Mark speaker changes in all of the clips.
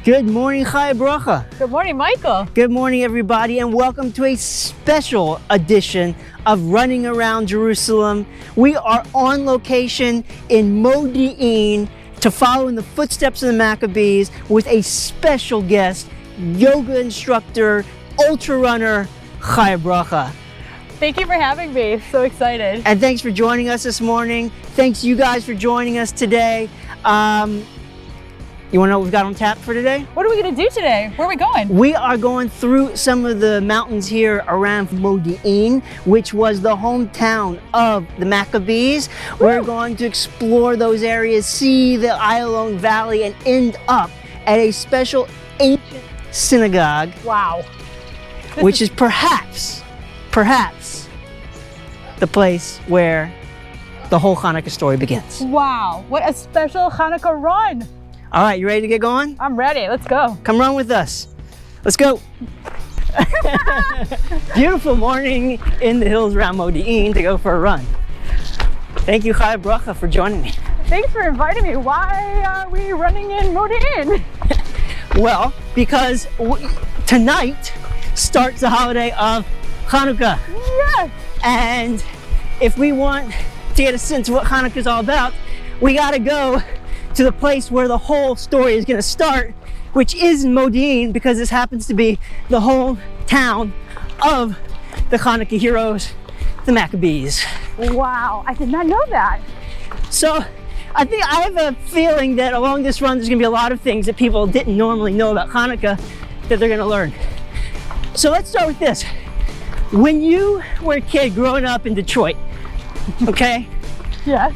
Speaker 1: Good morning, Chai Bracha.
Speaker 2: Good morning, Michael.
Speaker 1: Good morning, everybody, and welcome to a special edition of Running Around Jerusalem. We are on location in Modi'in to follow in the footsteps of the Maccabees with a special guest, yoga instructor, ultra runner, Chai Bracha.
Speaker 2: Thank you for having me. So excited.
Speaker 1: And thanks for joining us this morning. Thanks you guys for joining us today. You want to know what we've got on tap for today?
Speaker 2: What are we going to do today? Where are we going?
Speaker 1: We are going through some of the mountains here around Modi'in, which was the hometown of the Maccabees. Woo! We're going to explore those areas, see the Ayalon Valley, and end up at a special ancient synagogue.
Speaker 2: Wow.
Speaker 1: Which is perhaps the place where the whole Chanukah story begins.
Speaker 2: Wow, what a special Chanukah run.
Speaker 1: All right, you ready to get going?
Speaker 2: I'm ready, let's go.
Speaker 1: Come run with us. Let's go. Beautiful morning in the hills around Modi'in to go for a run. Thank you, Chai Bracha, for joining me.
Speaker 2: Thanks for inviting me. Why are we running in Modi'in?
Speaker 1: Well, because tonight starts the holiday of Chanukah.
Speaker 2: Yes!
Speaker 1: And if we want to get a sense of what Chanukah is all about, we gotta go to the place where the whole story is gonna start, which is in Modi'in, because this happens to be the hometown of the Chanukah heroes, the Maccabees.
Speaker 2: Wow, I did not know that.
Speaker 1: So I have a feeling that along this run, there's gonna be a lot of things that people didn't normally know about Chanukah that they're gonna learn. So let's start with this. When you were a kid growing up in Detroit, okay?
Speaker 2: Yes.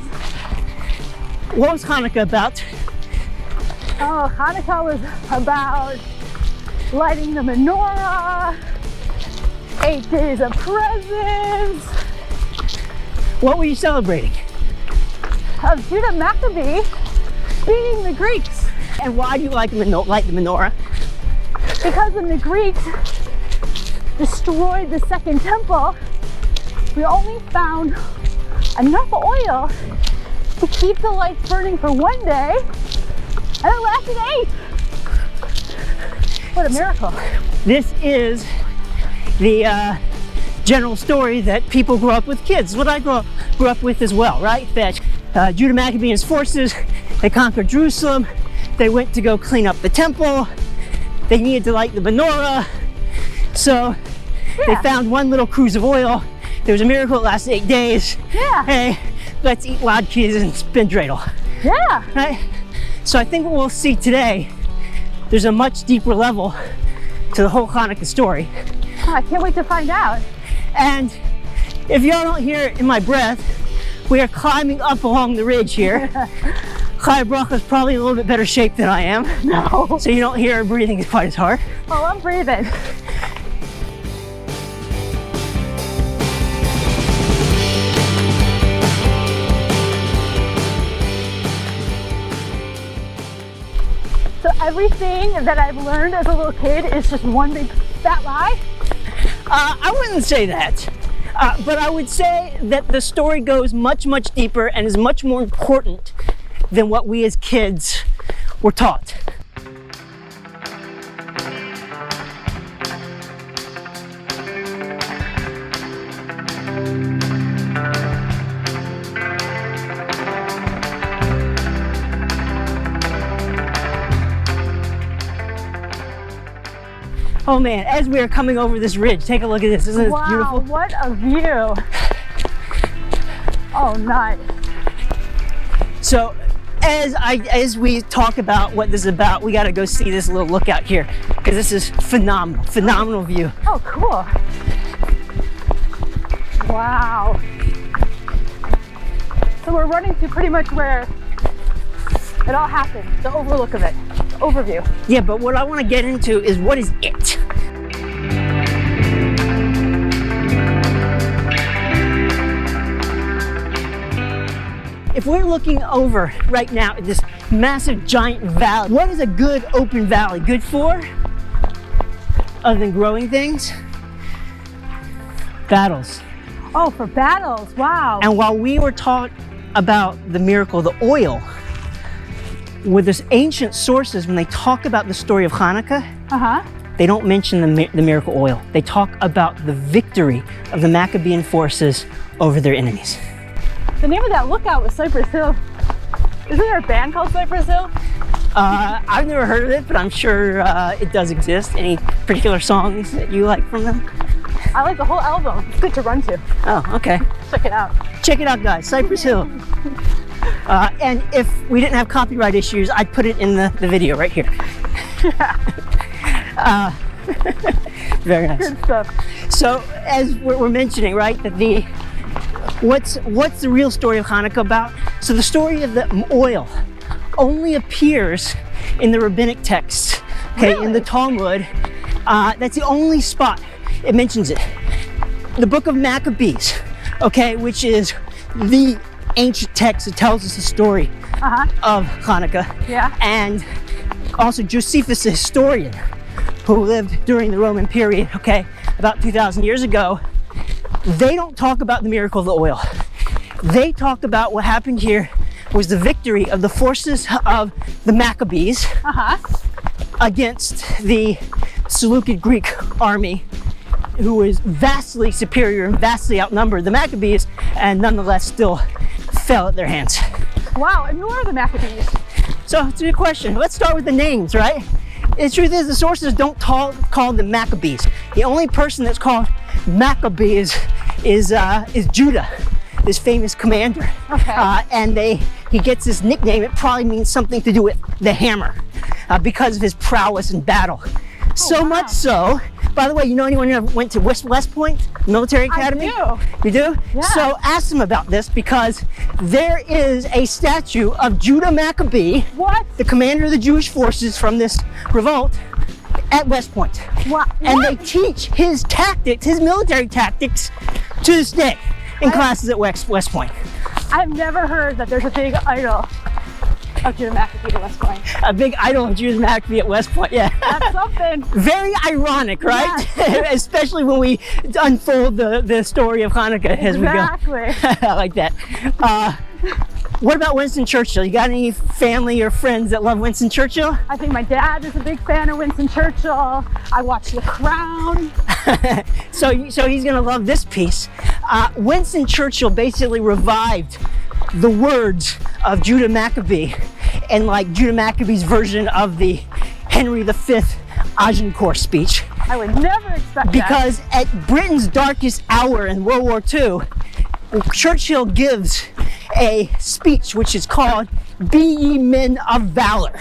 Speaker 1: What was Chanukah about?
Speaker 2: Oh, Chanukah was about lighting the menorah, 8 days of presents.
Speaker 1: What were you celebrating?
Speaker 2: Of Judah Maccabee beating the Greeks.
Speaker 1: And why do you light the menorah?
Speaker 2: Because when the Greeks destroyed the second temple, we only found enough oil to keep the lights burning for 1 day, and it lasted 8. What a miracle.
Speaker 1: This is the general story that people grew up with kids. What I grew up with as well, right? That Judah Maccabee and his forces, they conquered Jerusalem. They went to go clean up the temple. They needed to light the menorah. So they found one little cruse of oil. There was a miracle, it lasted 8 days.
Speaker 2: Yeah.
Speaker 1: Hey, let's eat latkes and spin dreidel.
Speaker 2: Yeah.
Speaker 1: Right? So I think what we'll see today, there's a much deeper level to the whole Chanukah story.
Speaker 2: Oh, I can't wait to find out.
Speaker 1: And if y'all don't hear it in my breath, we are climbing up along the ridge here. Chai Bracha is probably in a little bit better shape than I am.
Speaker 2: No.
Speaker 1: So you don't hear her breathing quite as hard.
Speaker 2: Oh, I'm breathing. So everything that I've learned as a little kid is just one big fat lie?
Speaker 1: I wouldn't say that. But I would say that the story goes much, much deeper and is much more important than what we as kids were taught. Oh man, as we are coming over this ridge, take a look at this. Isn't this beautiful?
Speaker 2: Wow, what a view. Oh, nice.
Speaker 1: So as we talk about what this is about, we got to go see this little lookout here, because this is phenomenal view.
Speaker 2: Oh, cool. Wow. So we're running to pretty much where it all happened, the overlook of it, the overview.
Speaker 1: Yeah, but what I want to get into is what is it? If we're looking over right now at this massive giant valley, what is a good open valley good for? Other than growing things? Battles.
Speaker 2: Oh, for battles, wow.
Speaker 1: And while we were taught about the miracle, the oil, with this ancient sources, when they talk about the story of Chanukah, they don't mention the miracle oil. They talk about the victory of the Maccabean forces over their enemies.
Speaker 2: The name of that lookout was Cypress Hill. Isn't there a band called Cypress Hill?
Speaker 1: I've never heard of it, but I'm sure it does exist. Any particular songs that you like from them?
Speaker 2: I like the whole album. It's good to run to.
Speaker 1: Oh, okay.
Speaker 2: Check it out.
Speaker 1: Check it out, guys. Cypress Hill. And if we didn't have copyright issues, I'd put it in the video right here. Very nice.
Speaker 2: Good stuff.
Speaker 1: So, as we're mentioning, right, that what's the real story of Chanukah about? So the story of the oil only appears in the rabbinic texts, okay,
Speaker 2: Really?
Speaker 1: in the Talmud. That's the only spot it mentions it. The book of Maccabees, okay, which is the ancient text that tells us the story of Chanukah.
Speaker 2: Yeah.
Speaker 1: And also Josephus, a historian who lived during the Roman period, okay, about 2,000 years ago. They don't talk about the miracle of the oil. They talk about what happened here was the victory of the forces of the Maccabees against the Seleucid Greek army, who was vastly superior and vastly outnumbered the Maccabees, and nonetheless still fell at their hands.
Speaker 2: Wow, and who are the Maccabees?
Speaker 1: So it's a good question. Let's start with the names, right? The truth is, the sources don't call them Maccabees. The only person that's called Maccabees is Judah, this famous commander.
Speaker 2: Okay.
Speaker 1: And he gets this nickname. It probably means something to do with the hammer, because of his prowess in battle. So
Speaker 2: wow.
Speaker 1: much so, by the way, you know anyone who went to West Point Military Academy?
Speaker 2: I do.
Speaker 1: You do?
Speaker 2: Yeah.
Speaker 1: So ask them about this, because there is a statue of Judah Maccabee,
Speaker 2: What?
Speaker 1: the commander of the Jewish forces from this revolt, at West Point.
Speaker 2: What?
Speaker 1: And they teach his tactics, his military tactics, to this day in classes at West Point.
Speaker 2: I've never heard that there's a big idol of Judah Maccabee at West Point.
Speaker 1: A big idol of Judah Maccabee at West Point, yeah.
Speaker 2: That's something.
Speaker 1: Very ironic, right?
Speaker 2: Yes.
Speaker 1: Especially when we unfold the story of Chanukah as we go.
Speaker 2: Exactly.
Speaker 1: I like that. What about Winston Churchill? You got any family or friends that love Winston Churchill?
Speaker 2: I think my dad is a big fan of Winston Churchill. I watched The Crown.
Speaker 1: So he's gonna love this piece. Winston Churchill basically revived the words of Judah Maccabee, and like Judah Maccabee's version of the Henry V Agincourt speech.
Speaker 2: I would never expect
Speaker 1: Because at Britain's darkest hour in World War II, Churchill gives a speech which is called "Be Ye Men of Valor."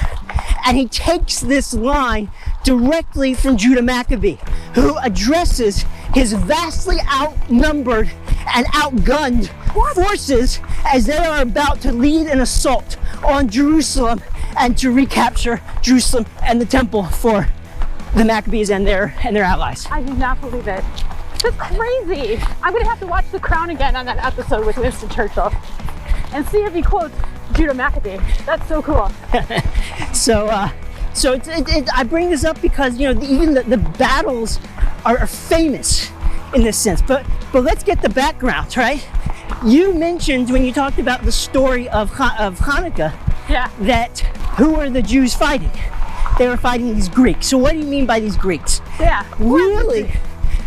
Speaker 1: And he takes this line directly from Judah Maccabee, who addresses his vastly outnumbered and outgunned forces as they are about to lead an assault on Jerusalem and to recapture Jerusalem and the temple for the Maccabees and their allies.
Speaker 2: I do not believe it. That's crazy. I'm gonna have to watch The Crown again on that episode with Winston Churchill and see if he quotes Judah Maccabee. That's so cool.
Speaker 1: So I bring this up because, you know, even the battles are famous in this sense. But let's get the background, right? You mentioned when you talked about the story of Chanukah,
Speaker 2: Yeah.
Speaker 1: that who were the Jews fighting? They were fighting these Greeks. So what do you mean by these Greeks?
Speaker 2: Yeah.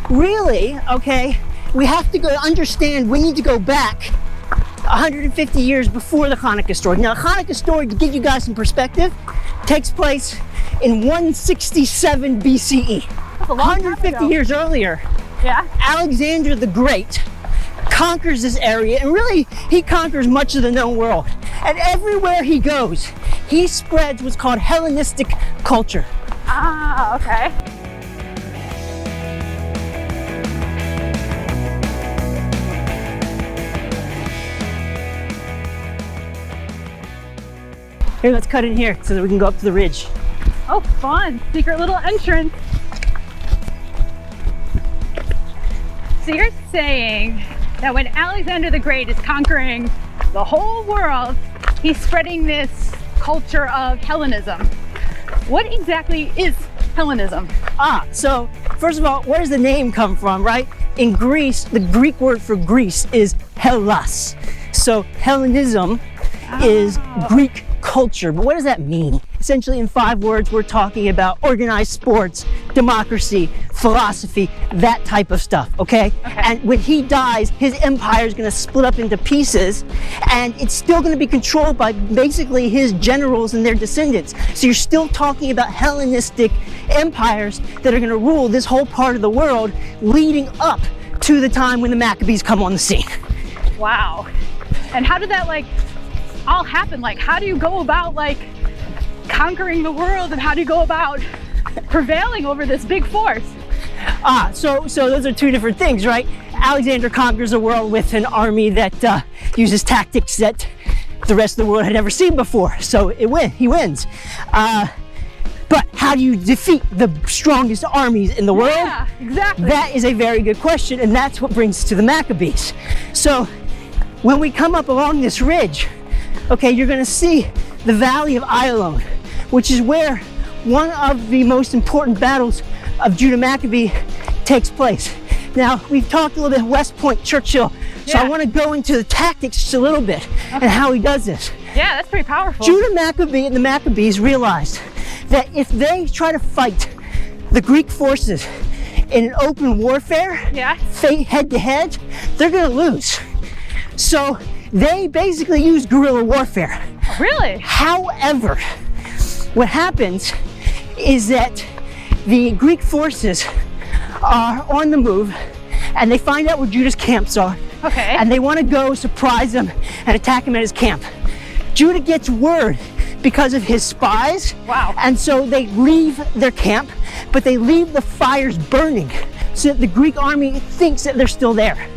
Speaker 1: Really, okay, we have to understand, we need to go back 150 years before the Chanukah story. Now, the Chanukah story, to give you guys some perspective, takes place in 167 BCE.
Speaker 2: That's a long time
Speaker 1: 150
Speaker 2: ago.
Speaker 1: years earlier,
Speaker 2: Yeah.
Speaker 1: Alexander the Great conquers this area, and really, he conquers much of the known world. And everywhere he goes, he spreads what's called Hellenistic culture.
Speaker 2: Ah, okay.
Speaker 1: Here, let's cut in here so that we can go up to the ridge.
Speaker 2: Oh, fun. Secret little entrance. So you're saying that when Alexander the Great is conquering the whole world, he's spreading this culture of Hellenism. What exactly is Hellenism?
Speaker 1: So first of all, where does the name come from, right? In Greece, the Greek word for Greece is Hellas. So Hellenism is Greek culture, but what does that mean? Essentially, in 5 words, we're talking about organized sports, democracy, philosophy, that type of stuff, okay? And when he dies, his empire is going to split up into pieces, and it's still going to be controlled by basically his generals and their descendants. So you're still talking about Hellenistic empires that are going to rule this whole part of the world, leading up to the time when the Maccabees come on the scene.
Speaker 2: Wow. And how did that like all happen? Like, how do you go about like conquering the world, and how do you go about prevailing over this big force?
Speaker 1: So those are 2 different things, right? Alexander conquers the world with an army that uses tactics that the rest of the world had never seen before. So he wins. But how do you defeat the strongest armies in the world?
Speaker 2: Yeah, exactly.
Speaker 1: That is a very good question, and that's what brings us to the Maccabees. So when we come up along this ridge, okay, you're going to see the Valley of Ayalon, which is where one of the most important battles of Judah Maccabee takes place. Now, we've talked a little bit West Point, Churchill, so I want to go into the tactics just a little bit and how he does this.
Speaker 2: Yeah, that's pretty powerful.
Speaker 1: Judah Maccabee and the Maccabees realized that if they try to fight the Greek forces in an open warfare, head to head, they're going to lose. So they basically use guerrilla warfare.
Speaker 2: Really?
Speaker 1: However, what happens is that the Greek forces are on the move, and they find out where Judah's camps are.
Speaker 2: Okay.
Speaker 1: And they want to go surprise him and attack him at his camp. Judah gets word because of his spies.
Speaker 2: Wow.
Speaker 1: And so they leave their camp, but they leave the fires burning so that the Greek army thinks that they're still there.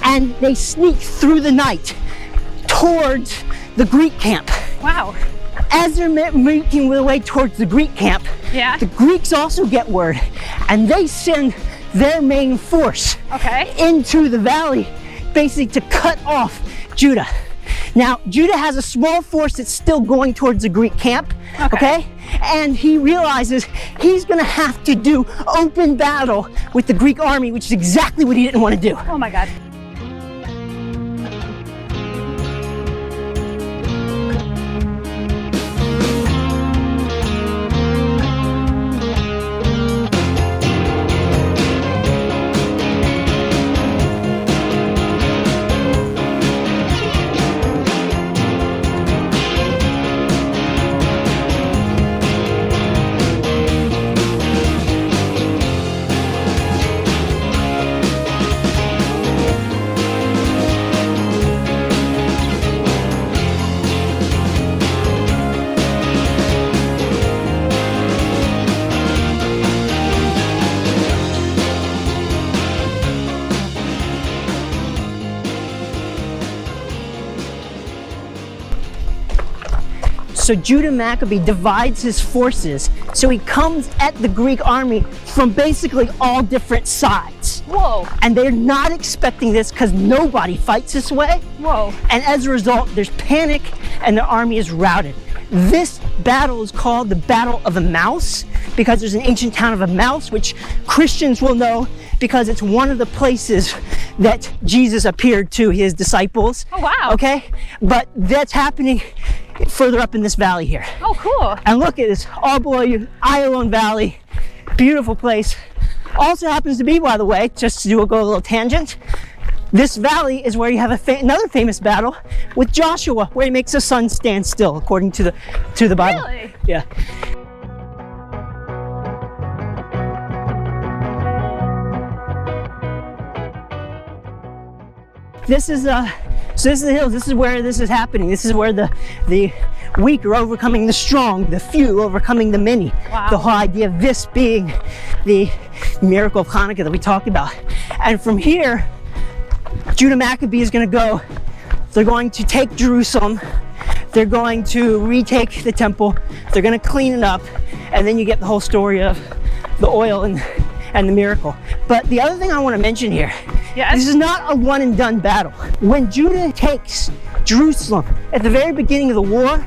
Speaker 1: And they sneak through the night towards the Greek camp.
Speaker 2: Wow.
Speaker 1: As they're making their way towards the Greek camp, the Greeks also get word, and they send their main force into the valley, basically to cut off Judah. Now, Judah has a small force that's still going towards the Greek camp, and he realizes he's going to have to do open battle with the Greek army, which is exactly what he didn't want to do.
Speaker 2: Oh my God.
Speaker 1: So Judah Maccabee divides his forces, so he comes at the Greek army from basically all different sides.
Speaker 2: Whoa.
Speaker 1: And they're not expecting this because nobody fights this way.
Speaker 2: Whoa.
Speaker 1: And as a result, there's panic and the army is routed. This battle is called the Battle of Emmaus because there's an ancient town of Emmaus, which Christians will know because it's one of the places that Jesus appeared to his disciples.
Speaker 2: Oh, wow.
Speaker 1: Okay? But that's happening further up in this valley here.
Speaker 2: Oh, cool.
Speaker 1: And look at this, all below you, Ayalon Valley. Beautiful place. Also happens to be, by the way, just to go a little tangent, this valley is where you have another famous battle with Joshua, where he makes the sun stand still, according to the Bible.
Speaker 2: Really?
Speaker 1: Yeah. This is so this is the hills. This is where this is happening. This is where the weak are overcoming the strong, the few overcoming the many.
Speaker 2: Wow.
Speaker 1: The whole idea of this being the miracle of Chanukah that we talked about. And from here, Judah Maccabee is going to go. They're going to take Jerusalem. They're going to retake the temple. They're going to clean it up, and then you get the whole story of the oil and the miracle. But the other thing I want to mention here, this is not a one and done battle. When Judah takes Jerusalem at the very beginning of the war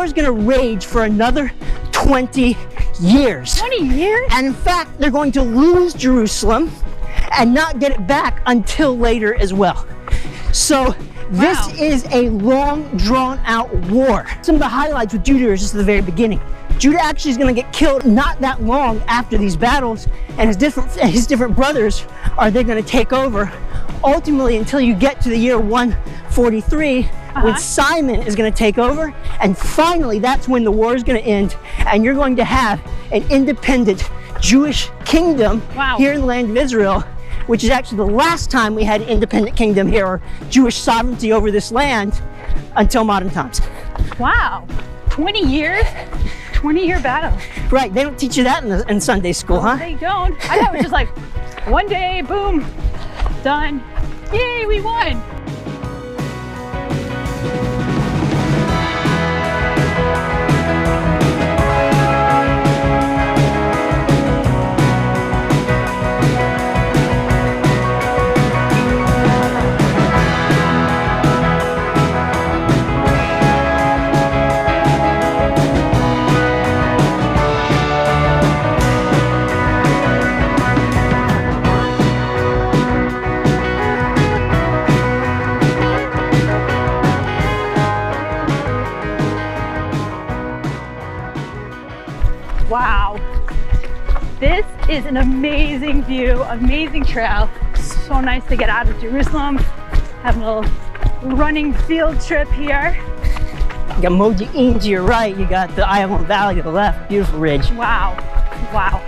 Speaker 1: is going to rage for another 20 years.
Speaker 2: 20 years?
Speaker 1: And in fact, they're going to lose Jerusalem and not get it back until later as well. So This
Speaker 2: Wow.
Speaker 1: is a long, drawn-out war. Some of the highlights with Judah is just the very beginning. Judah actually is going to get killed not that long after these battles, and his different brothers are they're going to take over, ultimately until you get to the year 143, when Simon is going to take over, and finally that's when the war is going to end, and you're going to have an independent Jewish kingdom here in the land of Israel, which is actually the last time we had an independent kingdom here, or Jewish sovereignty over this land, until modern times.
Speaker 2: Wow, 20 years? 20-year battle.
Speaker 1: Right, they don't teach you that in Sunday school, huh?
Speaker 2: They don't. I thought it was just like, one day, boom, done. Yay, we won. Wow, this is an amazing view, amazing trail. So nice to get out of Jerusalem, have a little running field trip here.
Speaker 1: You got Modi'in to your right, you got the Ayalon Valley to the left, beautiful ridge.
Speaker 2: Wow, wow.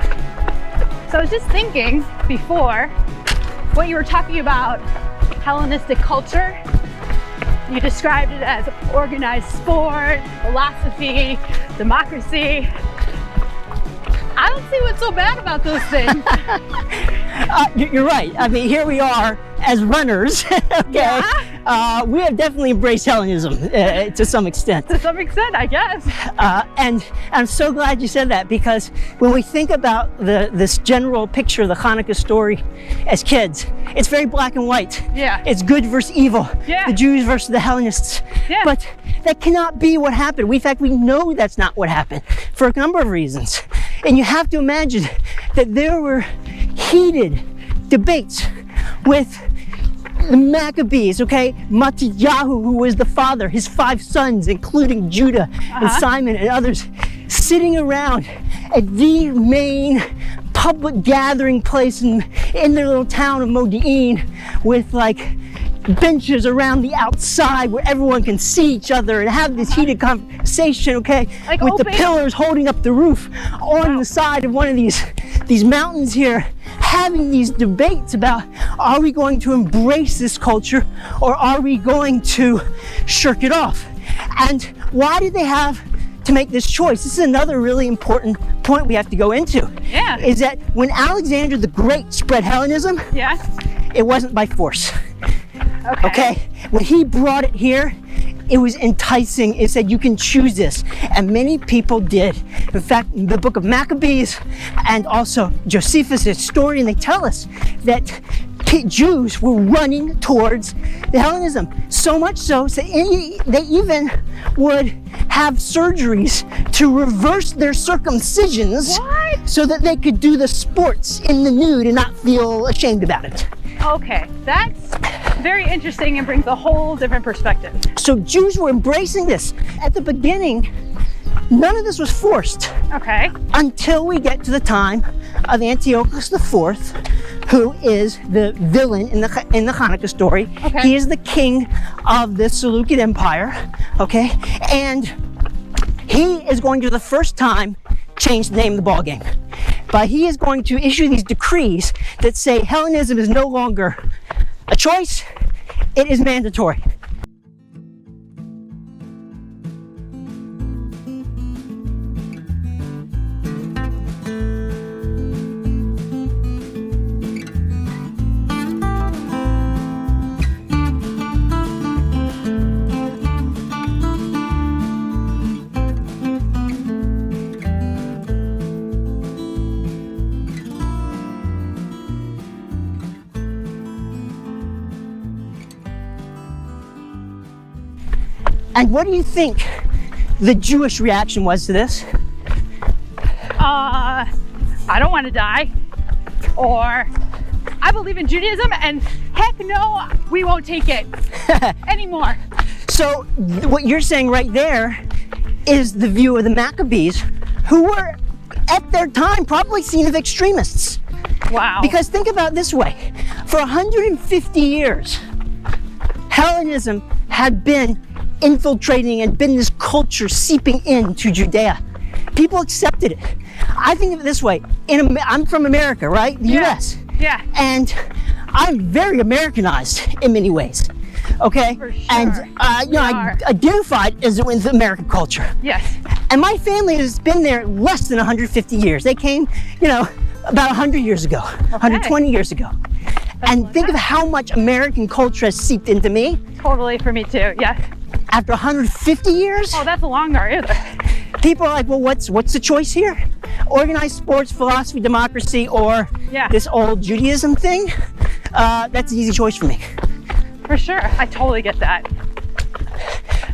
Speaker 2: So I was just thinking before, what you were talking about, Hellenistic culture, you described it as organized sport, philosophy, democracy. I don't see what's so bad about those things.
Speaker 1: You're right. I mean, here we are as runners. Okay.
Speaker 2: Yeah.
Speaker 1: We have definitely embraced Hellenism to some extent.
Speaker 2: To some extent, I guess.
Speaker 1: And I'm so glad you said that, because when we think about this general picture of the Chanukah story as kids, it's very black and white.
Speaker 2: Yeah.
Speaker 1: It's good versus evil.
Speaker 2: Yeah.
Speaker 1: The Jews versus the Hellenists.
Speaker 2: Yeah.
Speaker 1: But that cannot be what happened. In fact, we know that's not what happened for a number of reasons. And you have to imagine that there were heated debates with the Maccabees, okay? Mattiyahu, who was the father, his 5 sons, including Judah and Simon and others, sitting around at the main public gathering place in their little town of Modi'in, with like benches around the outside where everyone can see each other and have this heated conversation, okay?
Speaker 2: Like
Speaker 1: with
Speaker 2: open?
Speaker 1: the pillars holding up the roof on the side of one of these mountains here, having these debates about, are we going to embrace this culture or are we going to shirk it off? And why did they have to make this choice? This is another really important point we have to go into.
Speaker 2: Yeah.
Speaker 1: Is that when Alexander the Great spread Hellenism,
Speaker 2: Yeah.
Speaker 1: it wasn't by force.
Speaker 2: Okay.
Speaker 1: Okay? When he brought it here, it was enticing. It said you can choose this, and many people did. In fact, the book of Maccabees and also Josephus, the historian, they tell us that Jews were running towards the Hellenism. So much so that they even would have surgeries to reverse their circumcisions.
Speaker 2: What?
Speaker 1: So that they could do the sports in the nude and not feel ashamed about it.
Speaker 2: Okay, that's very interesting and brings a whole different perspective.
Speaker 1: So Jews were embracing this. At the beginning, none of this was forced
Speaker 2: Okay.
Speaker 1: until we get to the time of Antiochus IV, who is the villain in the Chanukah story.
Speaker 2: Okay.
Speaker 1: He is the king of the Seleucid Empire, okay? And he is going to, the first time, change the name of the ballgame. But he is going to issue these decrees that say Hellenism is no longer a choice, it is mandatory. And what do you think the Jewish reaction was to this?
Speaker 2: I don't want to die, or I believe in Judaism, and heck, heck no, we won't take it anymore.
Speaker 1: So what you're saying right there is the view of the Maccabees, who were at their time probably seen as extremists.
Speaker 2: Wow.
Speaker 1: Because think about it this way, for 150 years, Hellenism had been infiltrating and been this culture seeping into Judea. People accepted it. I think of it this way, I'm from America, right? The US.
Speaker 2: Yeah.
Speaker 1: And I'm very Americanized in many ways. Okay,
Speaker 2: For sure.
Speaker 1: and I identified as with American culture.
Speaker 2: Yes.
Speaker 1: And my family has been there less than 150 years. They came, about 100 years ago, 120 years ago. And think of how much American culture has seeped into me.
Speaker 2: Totally, for me too. Yes.
Speaker 1: After 150 years,
Speaker 2: Oh, that's longer either.
Speaker 1: people are like, well, what's the choice here? Organized sports, philosophy, democracy, or
Speaker 2: Yeah.
Speaker 1: this old Judaism thing? That's an easy choice for me.
Speaker 2: For sure. I totally get that.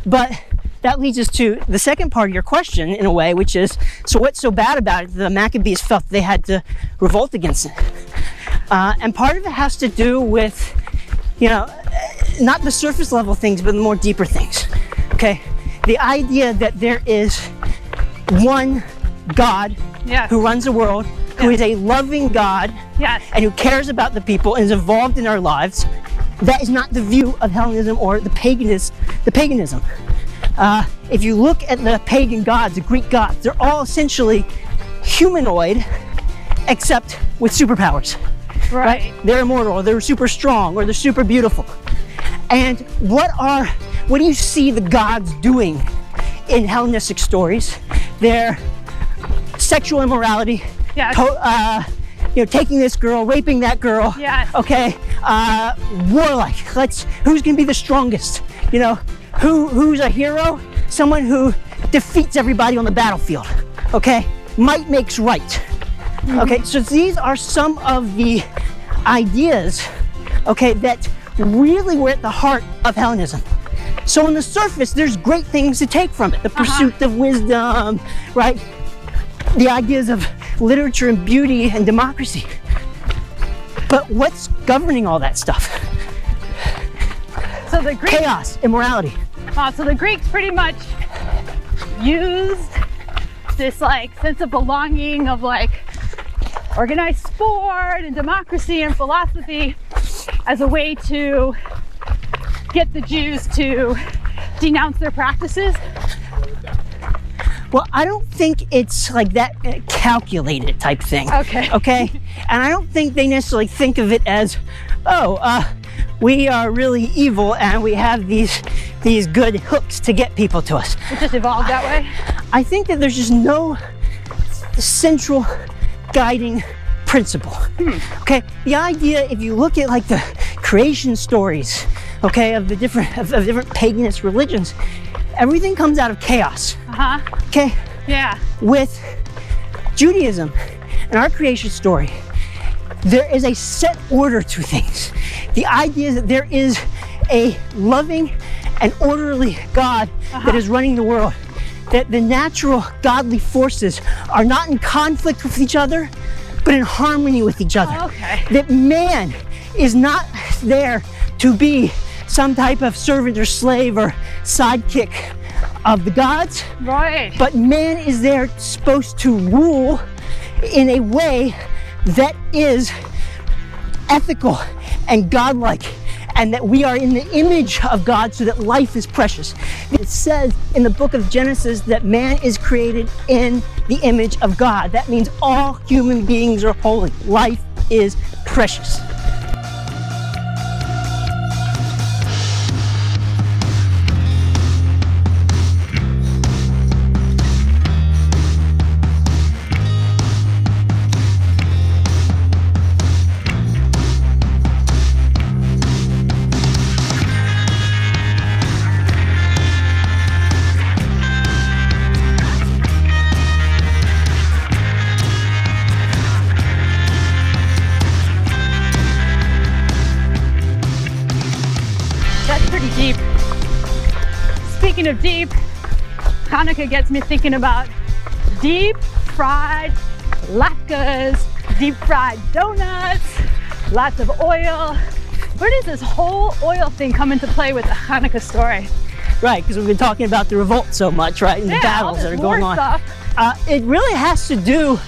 Speaker 1: But that leads us to the second part of your question, in a way, which is, so what's so bad about it? The Maccabees felt they had to revolt against it. And part of it has to do with, not the surface level things, but the more deeper things. Okay? The idea that there is one God
Speaker 2: Yes.
Speaker 1: who runs the world, who is a loving God,
Speaker 2: Yes.
Speaker 1: and who cares about the people and is involved in our lives. That is not the view of Hellenism or the paganism. If you look at the pagan gods, the Greek gods, they're all essentially humanoid, except with superpowers.
Speaker 2: Right.
Speaker 1: They're immortal, or they're super strong, or they're super beautiful. And what do you see the gods doing in Hellenistic stories? They're sexual immorality,
Speaker 2: Yes.
Speaker 1: taking this girl, raping that girl.
Speaker 2: Yes.
Speaker 1: Okay, warlike. Who's gonna be the strongest? Who's a hero? Someone who defeats everybody on the battlefield. Okay, might makes right. Okay, so these are some of the ideas, okay, that really were at the heart of Hellenism. So on the surface, there's great things to take from it. The pursuit of wisdom, right? The ideas of literature and beauty and democracy. But what's governing all that stuff?
Speaker 2: So the Greeks,
Speaker 1: Chaos, immorality.
Speaker 2: so the Greeks pretty much used this sense of belonging of organized sport and democracy and philosophy as a way to get the Jews to denounce their practices.
Speaker 1: Well, I don't think it's like that calculated type thing.
Speaker 2: Okay.
Speaker 1: Okay? And I don't think they necessarily think of it as, we are really evil and we have these good hooks to get people to us.
Speaker 2: It just evolved that way.
Speaker 1: I think that there's just no central guiding principle. Okay? The idea, if you look at the creation stories, okay, of the different paganist religions, everything comes out of chaos. Okay?
Speaker 2: Yeah.
Speaker 1: With Judaism and our creation story, there is a set order to things. The idea is that there is a loving and orderly God that is running the world. That the natural godly forces are not in conflict with each other, but in harmony with each other.
Speaker 2: Okay.
Speaker 1: That man is not there to be some type of servant or slave or sidekick of the gods,
Speaker 2: Right.
Speaker 1: but man is there supposed to rule in a way that is ethical and godlike, and that we are in the image of God so that life is precious. It says in the book of Genesis that man is created in the image of God. That means all human beings are holy. Life is precious.
Speaker 2: Deep. Speaking of deep, Chanukah gets me thinking about deep fried latkes, deep fried donuts, lots of oil, Where does this whole oil thing come into play with the Chanukah story?
Speaker 1: Right, because we've been talking about the revolt so much, right? And the battles that are going on. It really has to do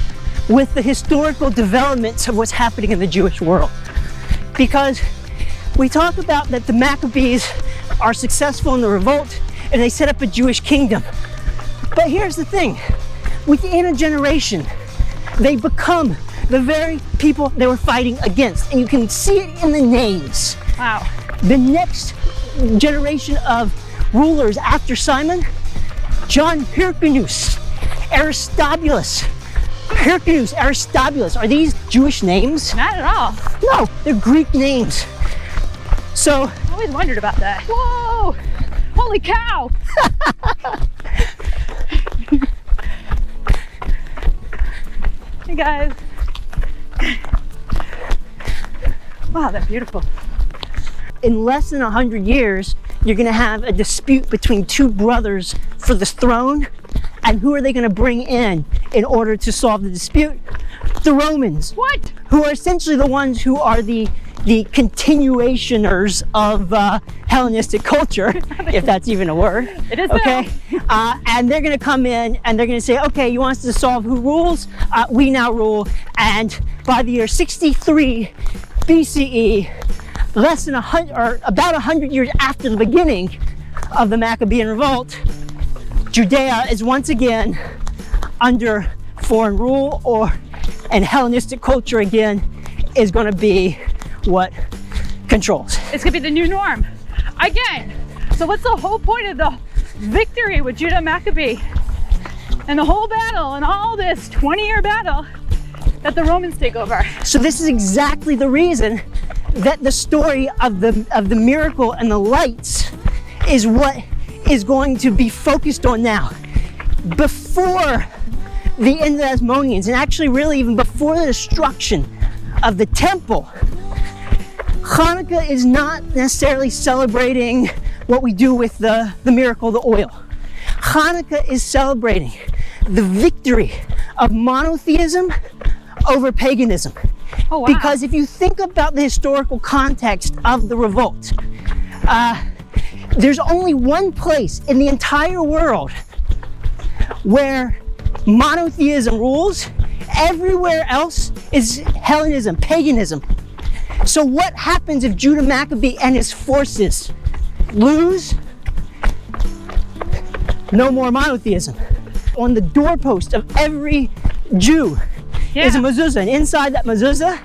Speaker 1: with the historical developments of what's happening in the Jewish world. Because we talk about that the Maccabees are successful in the revolt and they set up a Jewish kingdom. But here's the thing, within a generation, they become the very people they were fighting against. And you can see it in the names.
Speaker 2: Wow.
Speaker 1: The next generation of rulers after Simon, John Hyrcanus, Aristobulus. Hyrcanus, Aristobulus, are these Jewish names?
Speaker 2: Not at all.
Speaker 1: No, they're Greek names. So,
Speaker 2: I always wondered about that. Whoa! Holy cow! Hey guys. Wow, they're beautiful.
Speaker 1: In less than 100 years, you're going to have a dispute between two brothers for the throne. And who are they going to bring in order to solve the dispute? The Romans.
Speaker 2: What?
Speaker 1: Who are essentially the ones who are the continuationers of Hellenistic culture, if that's even a word.
Speaker 2: It is.
Speaker 1: Okay. And they're going to come in and they're going to say, okay, you want us to solve who rules? We now rule. And by the year 63 BCE, less than about 100 years after the beginning of the Maccabean revolt, Judea is once again under foreign rule, and Hellenistic culture again is going to be what controls.
Speaker 2: It's going to be the new norm. Again. So what's the whole point of the victory with Judah Maccabee and the whole battle and all this 20-year battle that the Romans take over?
Speaker 1: So this is exactly the reason that the story of the miracle and the lights is what is going to be focused on now. Before the end of the Asmoneans, and actually really even before the destruction of the temple, Chanukah is not necessarily celebrating what we do with the miracle of the oil. Chanukah is celebrating the victory of monotheism over paganism.
Speaker 2: Oh, wow.
Speaker 1: Because if you think about the historical context of the revolt, there's only one place in the entire world where monotheism rules. Everywhere else is Hellenism, paganism. So what happens if Judah Maccabee and his forces lose? No more monotheism. On the doorpost of every Jew is a mezuzah, and inside that mezuzah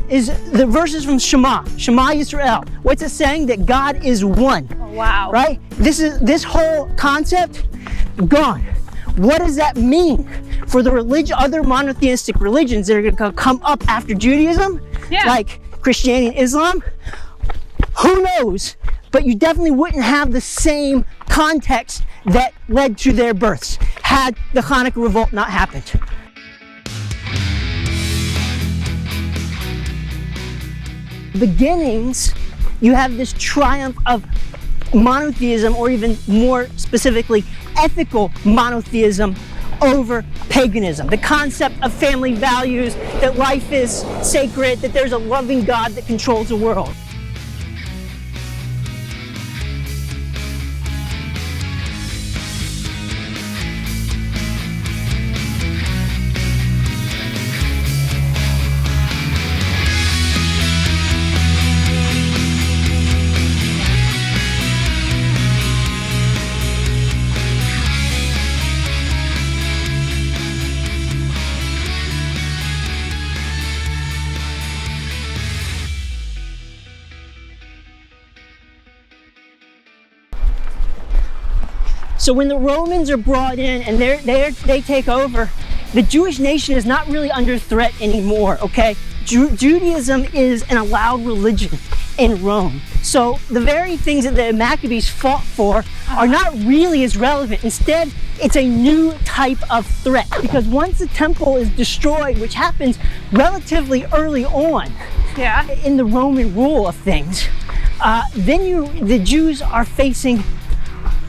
Speaker 1: is the verses from Shema Yisrael. What's it saying? That God is one.
Speaker 2: Oh, wow.
Speaker 1: Right? This whole concept gone. What does that mean for the other monotheistic religions that are going to come up after Judaism, like Christianity and Islam? Who knows? But you definitely wouldn't have the same context that led to their births had the Chanukah revolt not happened. Beginnings, you have this triumph of monotheism, or even more specifically, ethical monotheism over paganism. The concept of family values, that life is sacred, that there's a loving God that controls the world. So when the Romans are brought in and they take over, the Jewish nation is not really under threat anymore, okay? Judaism is an allowed religion in Rome. So the very things that the Maccabees fought for are not really as relevant. Instead, it's a new type of threat, because once the temple is destroyed, which happens relatively early on in the Roman rule of things, then the Jews are facing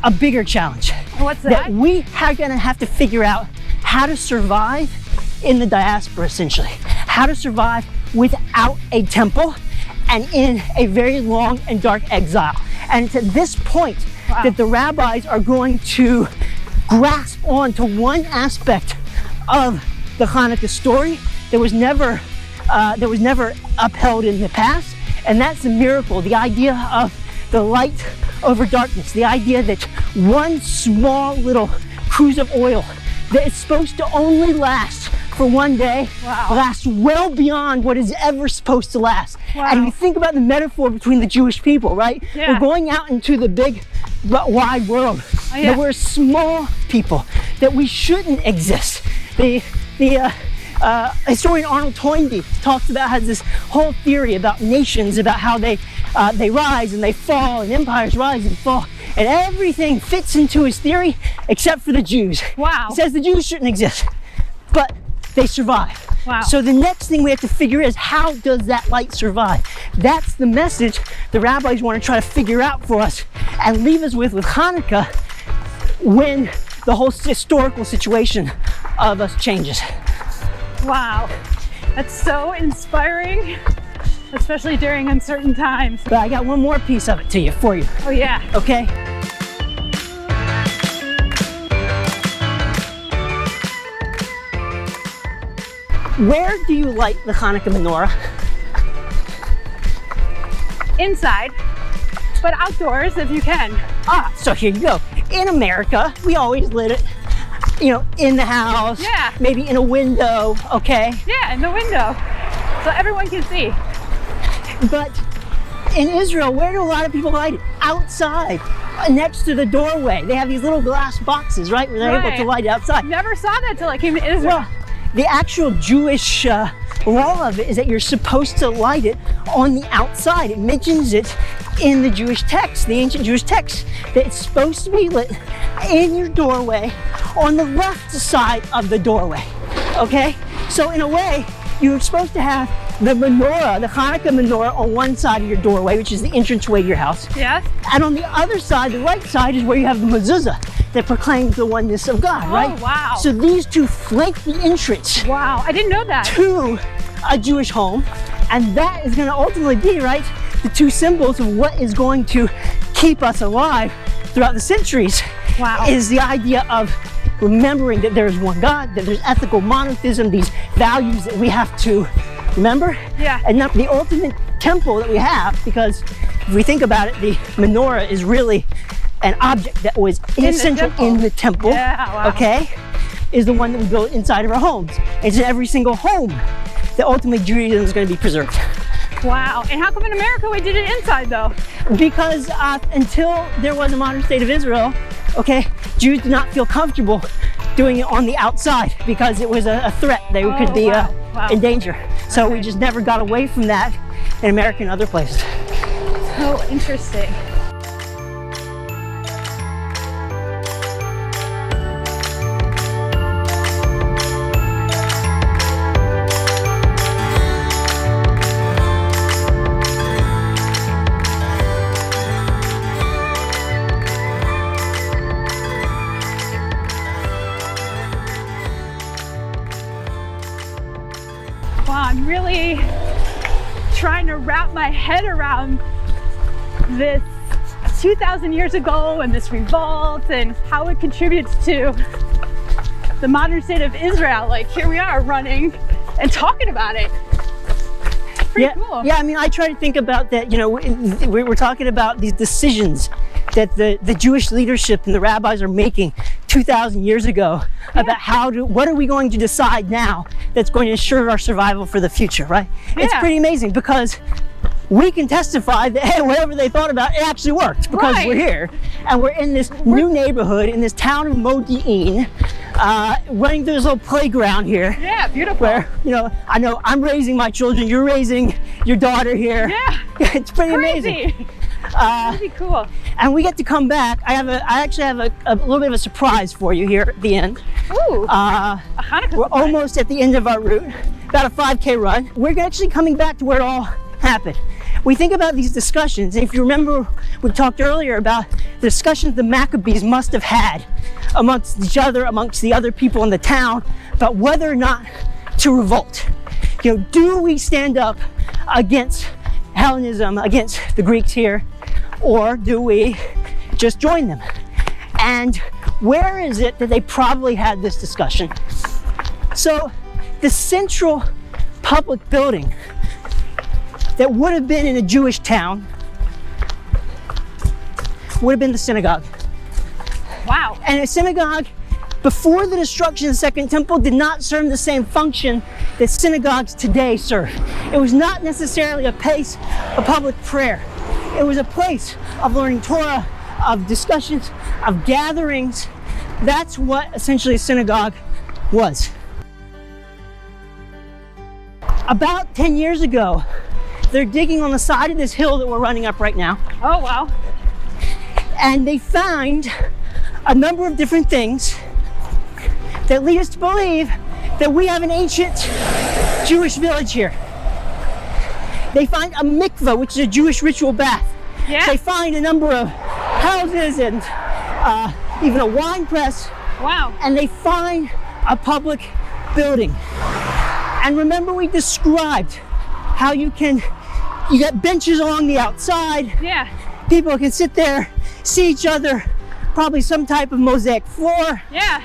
Speaker 1: a bigger challenge.
Speaker 2: What's that?
Speaker 1: That we are going to have to figure out how to survive in the diaspora, essentially. How to survive without a temple and in a very long and dark exile. And to this point, that the rabbis are going to grasp on to one aspect of the Chanukah story that was never upheld in the past, and that's the miracle, the idea of the light over darkness, the idea that one small little cruse of oil that is supposed to only last for one day lasts well beyond what is ever supposed to last. And you think about the metaphor between the Jewish people, right? We're going out into the big wide world, that we're small people, that we shouldn't exist. The historian Arnold Toynbee talks about, has this whole theory about nations, about how they rise and they fall, and empires rise and fall, and everything fits into his theory except for the Jews. He says the Jews shouldn't exist, but they survive. So the next thing we have to figure is, how does that light survive? That's the message the rabbis want to try to figure out for us and leave us with Chanukah when the whole historical situation of us changes.
Speaker 2: Wow, that's so inspiring, especially during uncertain times.
Speaker 1: But I got one more piece of it for you.
Speaker 2: Oh yeah.
Speaker 1: Okay? Where do you light the Chanukah menorah?
Speaker 2: Inside, but outdoors if you can.
Speaker 1: So here you go. In America, we always lit it, in the house, maybe in a window, okay?
Speaker 2: Yeah, in the window, so everyone can see.
Speaker 1: But in Israel, where do a lot of people light it? Outside, next to the doorway. They have these little glass boxes, right, where they're able to light it outside.
Speaker 2: Never saw that till I came to Israel.
Speaker 1: Well, the actual Jewish law of it is that you're supposed to light it on the outside. It mentions it in the Jewish text, the ancient Jewish text, that it's supposed to be lit in your doorway on the left side of the doorway, okay? So in a way, you're supposed to have the menorah, the Chanukah menorah, on one side of your doorway, which is the entranceway to your house. And on the other side, the right side, is where you have the mezuzah that proclaims the oneness of God, right? So these two flank the entrance.
Speaker 2: I didn't know that.
Speaker 1: To a Jewish home, and that is going to ultimately be, right, the two symbols of what is going to keep us alive throughout the centuries. Is the idea of remembering that there is one God, that there's ethical monotheism, these values that we have to remember. And not the ultimate temple that we have, because if we think about it, the menorah is really an object that was essential in the temple, okay, is the one that we build inside of our homes. It's in every single home that ultimately Judaism is going to be preserved.
Speaker 2: And how come in America we did it inside though?
Speaker 1: Because until there was a modern state of Israel, okay, Jews did not feel comfortable doing it on the outside because it was a threat. They could be in danger. So we just never got away from that in America and other places.
Speaker 2: So interesting. I'm really trying to wrap my head around this 2,000 years ago and this revolt and how it contributes to the modern state of Israel. Like, here we are running and talking about it. Pretty cool.
Speaker 1: I mean, I try to think about that, we're talking about these decisions that the Jewish leadership and the rabbis are making 2,000 years ago about what are we going to decide now that's going to ensure our survival for the future, right? It's pretty amazing, because we can testify that, hey, whatever they thought about, it actually worked, because we're here and we're in this new neighborhood in this town of Modi'in, running through this little playground here.
Speaker 2: Beautiful.
Speaker 1: Where, I know I'm raising my children, you're raising your daughter here. It's pretty amazing.
Speaker 2: Pretty cool.
Speaker 1: And we get to come back. I actually have a little bit of a surprise for you here at the end.
Speaker 2: Ooh,
Speaker 1: we're almost at the end of our route, about a 5K run. We're actually coming back to where it all happened. We think about these discussions, and if you remember, we talked earlier about the discussions the Maccabees must have had amongst each other, amongst the other people in the town, about whether or not to revolt. Do we stand up against Hellenism against the Greeks here, or do we just join them? And where is it that they probably had this discussion? So the central public building that would have been in a Jewish town would have been the synagogue.
Speaker 2: Wow.
Speaker 1: And a synagogue, before the destruction of the Second Temple, did not serve the same function that synagogues today serve. It was not necessarily a place of public prayer. It was a place of learning Torah, of discussions, of gatherings. That's what essentially a synagogue was. About 10 years ago, they're digging on the side of this hill that we're running up right now.
Speaker 2: Oh, wow.
Speaker 1: And they find a number of different things that lead us to believe that we have an ancient Jewish village here. They find a mikveh, which is a Jewish ritual bath.
Speaker 2: Yeah.
Speaker 1: They find a number of houses and even a wine press.
Speaker 2: Wow.
Speaker 1: And they find a public building. And remember, we described how you got benches along the outside.
Speaker 2: Yeah.
Speaker 1: People can sit there, see each other, probably some type of mosaic floor.
Speaker 2: Yeah.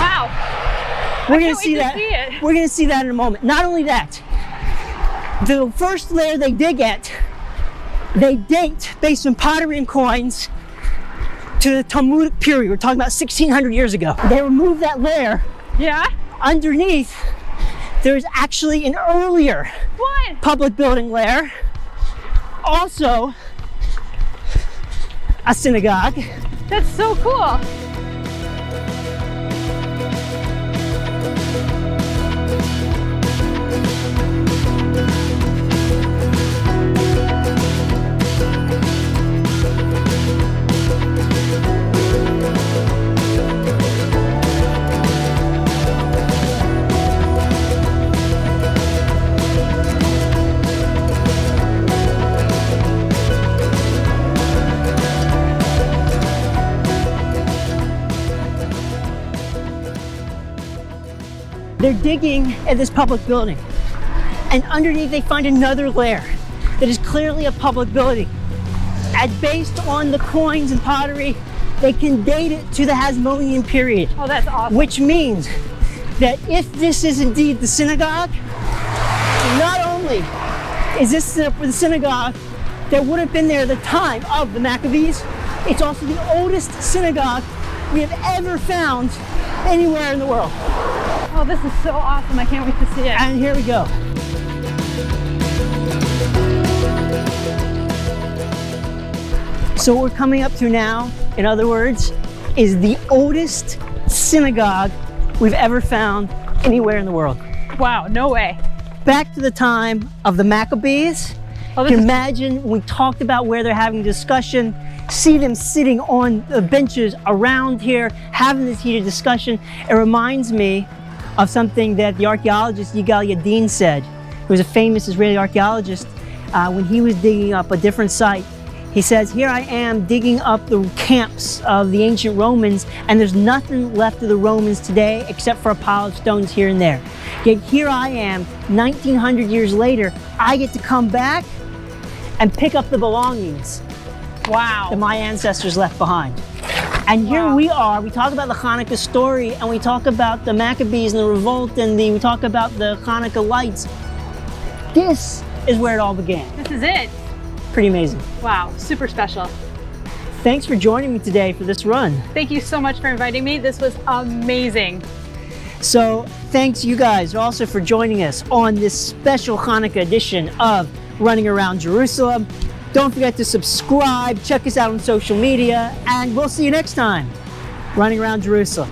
Speaker 2: Wow.
Speaker 1: We're going to see that. We're going to see that in a moment. Not only that, the first layer they dig at, they date based on pottery and coins to the Talmudic period. We're talking about 1600 years ago. They remove that layer.
Speaker 2: Yeah.
Speaker 1: Underneath, there's actually an earlier public building layer. Also, a synagogue.
Speaker 2: That's so cool.
Speaker 1: They're digging at this public building, and underneath they find another layer that is clearly a public building. And based on the coins and pottery, they can date it to the Hasmonean period.
Speaker 2: Oh, that's awesome.
Speaker 1: Which means that if this is indeed the synagogue, not only is this the synagogue that would have been there at the time of the Maccabees, it's also the oldest synagogue we have ever found anywhere in the world.
Speaker 2: Oh, this is so awesome. I can't wait to see it.
Speaker 1: And here we go. So what we're coming up to now, in other words, is the oldest synagogue we've ever found anywhere in the world.
Speaker 2: Wow, no way.
Speaker 1: Back to the time of the Maccabees.
Speaker 2: Oh,
Speaker 1: You can imagine when we talked about where they're having discussion, see them sitting on the benches around here, having this heated discussion. It reminds me of something that the archaeologist Yigal Yadin said. He was a famous Israeli archaeologist. When he was digging up a different site, he says, here I am digging up the camps of the ancient Romans, and there's nothing left of the Romans today except for a pile of stones here and there. Yet here I am, 1900 years later, I get to come back and pick up the belongings that my ancestors left behind. And here we are, we talk about the Chanukah story, and we talk about the Maccabees and the revolt, and we talk about the Chanukah lights. This is where it all began.
Speaker 2: This is it.
Speaker 1: Pretty amazing.
Speaker 2: Wow, super special.
Speaker 1: Thanks for joining me today for this run.
Speaker 2: Thank you so much for inviting me. This was amazing.
Speaker 1: So thanks you guys also for joining us on this special Chanukah edition of Running Around Jerusalem. Don't forget to subscribe, check us out on social media, and we'll see you next time, Running Around Jerusalem.